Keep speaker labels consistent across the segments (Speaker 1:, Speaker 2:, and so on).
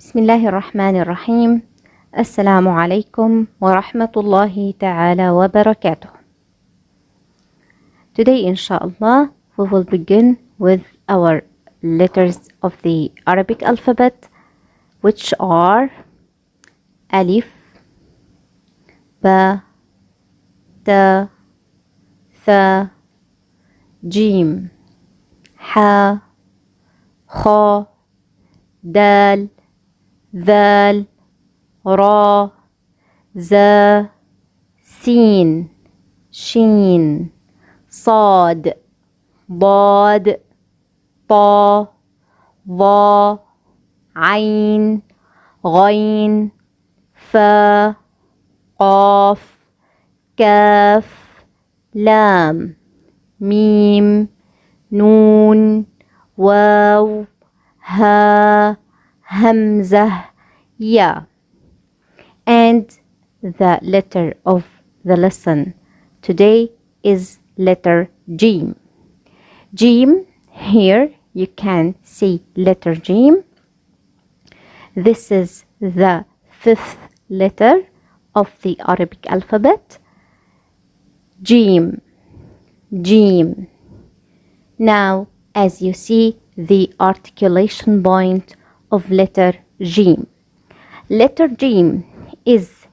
Speaker 1: بسم الله الرحمن الرحيم. السلام عليكم ورحمة الله تعالى وبركاته. Today, inshallah, we will begin with our letters of the Arabic alphabet, which are Alif, Ba, Ta, Tha, Jim, Ha, Kha, Dal, ذال را زا سين شين صاد ضاد طا ظا عين غين فا قاف كاف لام ميم نون واو ها Hamzah, Ya. And the letter of the lesson today is letter JEEM. JEEM, here you can see letter JEEM. This is the fifth letter of the Arabic alphabet. JEEM, JEEM. Now, as you see, the articulation point of letter JEEM. Letter JEEM is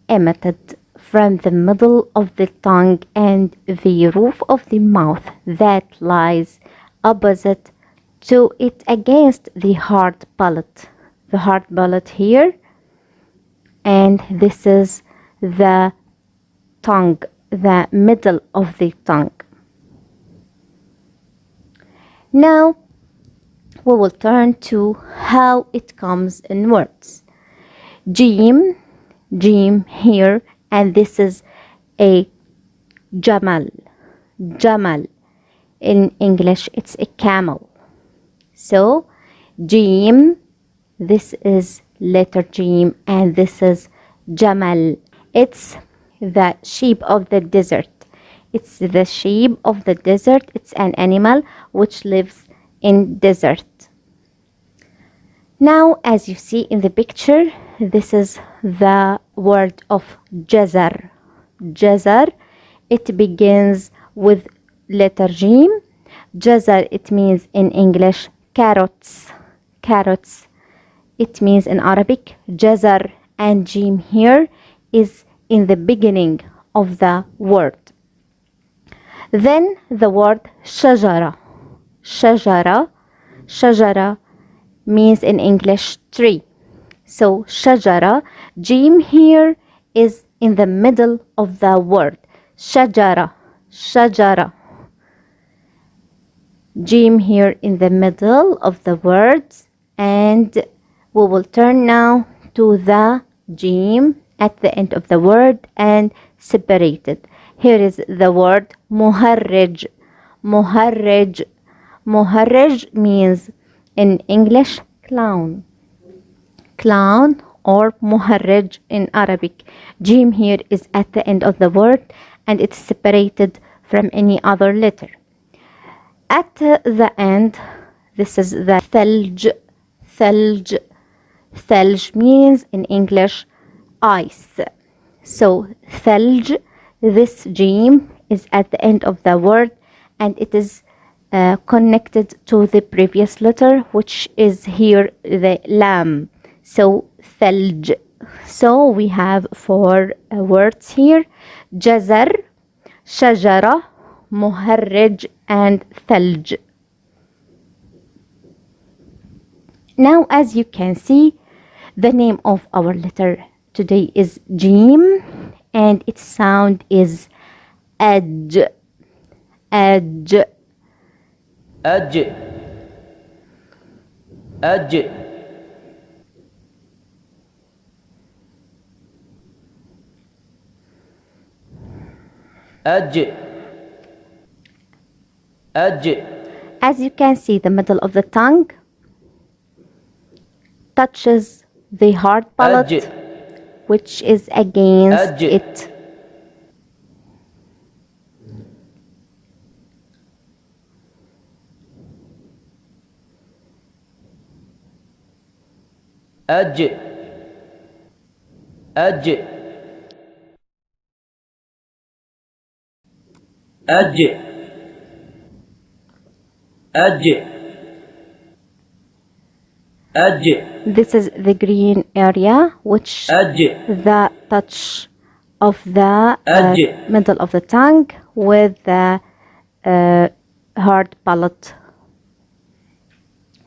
Speaker 1: emitted from the middle of the tongue and the roof of the mouth that lies opposite to it against the hard palate. The hard palate here, and this is the tongue, the middle of the tongue. Now, we will turn to how it comes in words. JEEM, JEEM here, and this is a Jamal. Jamal. In English, it's a camel. So, JEEM, this is letter JEEM, and this is Jamal. It's the sheep of the desert. It's the sheep of the desert. It's an animal which lives in desert. Now, as you see in the picture, this is the word of jazar. Jazar, it begins with letter JEEM. Jazar, it means in English carrots. Carrots. It means in Arabic jazar, and JEEM here is in the beginning of the word. Then the word shajara. Shajara. Shajara means in English tree. So shajara, JEEM here is in the middle of the word. Shajara, shajara. JEEM here in the middle of the words, and we will turn now to the JEEM at the end of the word and separate it. Here is the word muharrij. Muharrij. Muharrij means in English clown. Clown or muharrij in Arabic. JEEM here is at the end of the word, and it's separated from any other letter. At the end, this is the thalj. Thalj. Thalj means in English ice. So thalj, this JEEM is at the end of the word, and it is connected to the previous letter, which is here the lam. So thalj. So we have four words here: jazar, shajara, muharrij, and thalj. Now, as you can see, the name of our letter today is JEEM, and its sound is aj. Aj.
Speaker 2: أج أج أج أج.
Speaker 1: As you can see, the middle of the tongue touches the hard palate, which is against
Speaker 2: أج.
Speaker 1: it.
Speaker 2: أج أج أج أج أج
Speaker 1: This is the green area, which
Speaker 2: أج
Speaker 1: the touch of the
Speaker 2: أج
Speaker 1: middle of the tongue with the hard palate,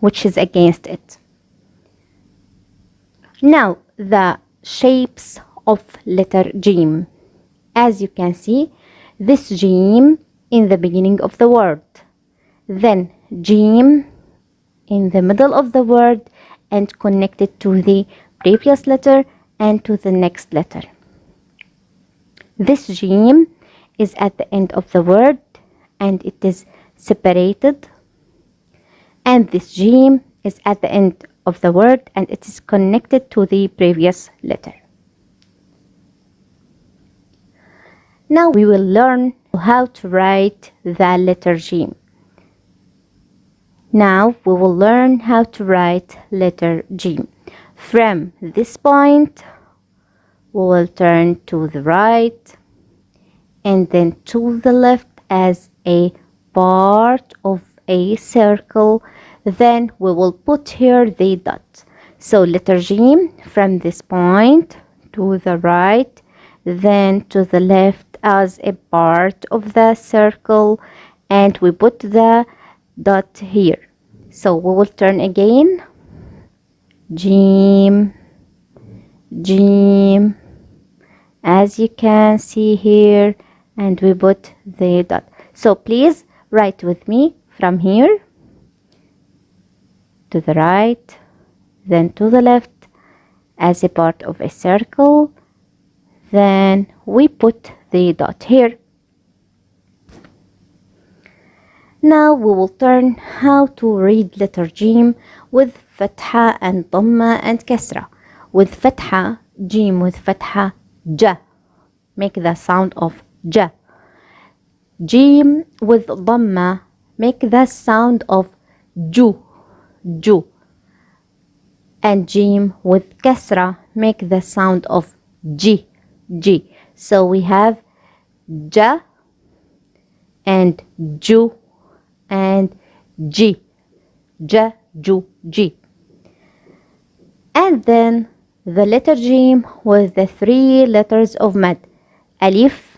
Speaker 1: which is against it. Now, the shapes of letter JEEM. As you can see, this JEEM in the beginning of the word, then JEEM in the middle of the word and connected to the previous letter and to the next letter. This JEEM is at the end of the word and it is separated, and this JEEM is at the end of the word and it is connected to the previous letter. Now we will learn how to write the letter JEEM. Now we will learn how to write letter JEEM. From this point, we will turn to the right and then to the left as a part of a circle. Then we will put here the dot. So letter JEEM from this point to the right, then to the left as a part of the circle, and we put the dot here. So we will turn again. JEEM, JEEM, as you can see here, and we put the dot. So please write with me from here to the right, then to the left as a part of a circle, then we put the dot here. Now we will turn how to read letter JEEM with fatha and dhamma and kasra. With fatha, JEEM with fatha, ja, make the sound of ja. JEEM with dhamma, make the sound of ju, ju. And JEEM with kasra, make the sound of ji, ji. So we have ja and ju and ji, ja, ju, ji. And then the letter JEEM with the three letters of mad, alif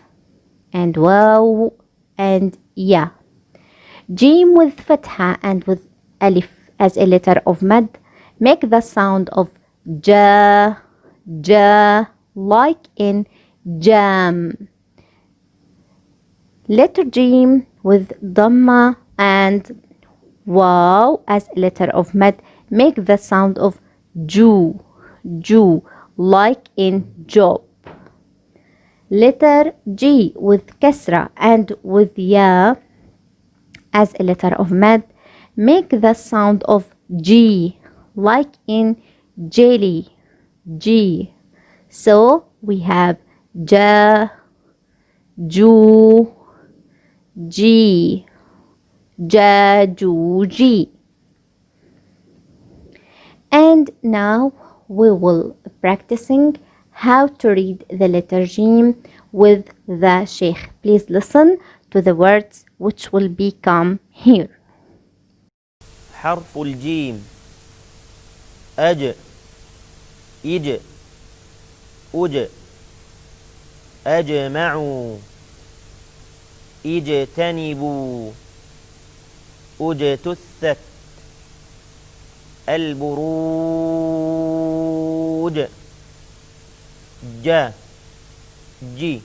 Speaker 1: and waw and ya. JEEM with fatha and with alif as a letter of mad, make the sound of ja, ja, like in jam. Letter JEEM with dhamma and waw as a letter of mad, make the sound of ju, ju, like in job. Letter G with kasra and with ya as a letter of mad, make the sound of G, like in jelly, G. So we have ja, ju, ji, ja, ju, ji. And now we will practicing how to read the letter JEEM with the Sheikh. Please listen to the words which will become here.
Speaker 3: حرف الجيم أج إج أج أجمعوا اجتنبوا اجتثت البروج جا جي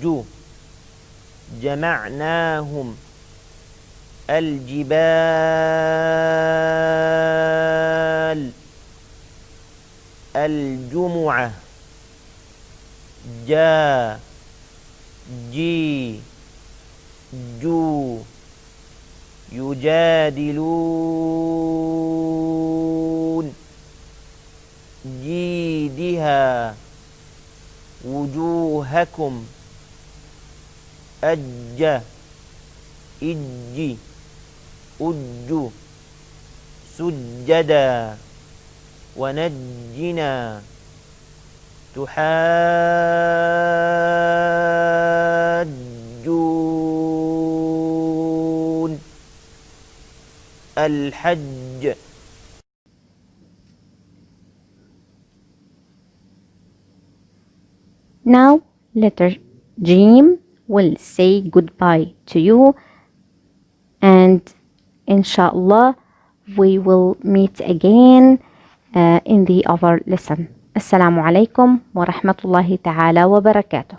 Speaker 3: جو جمعناهم الجبال الجمعة جا جي جو يجادلون جيدها وجوهكم أج إج أج سجدا ونجنا تحاجون الحج
Speaker 1: Now, letter Jim will say goodbye to you, and inshallah, we will meet again in the other lesson. Assalamu alaikum wa rahmatullahi ta'ala wa barakatuh.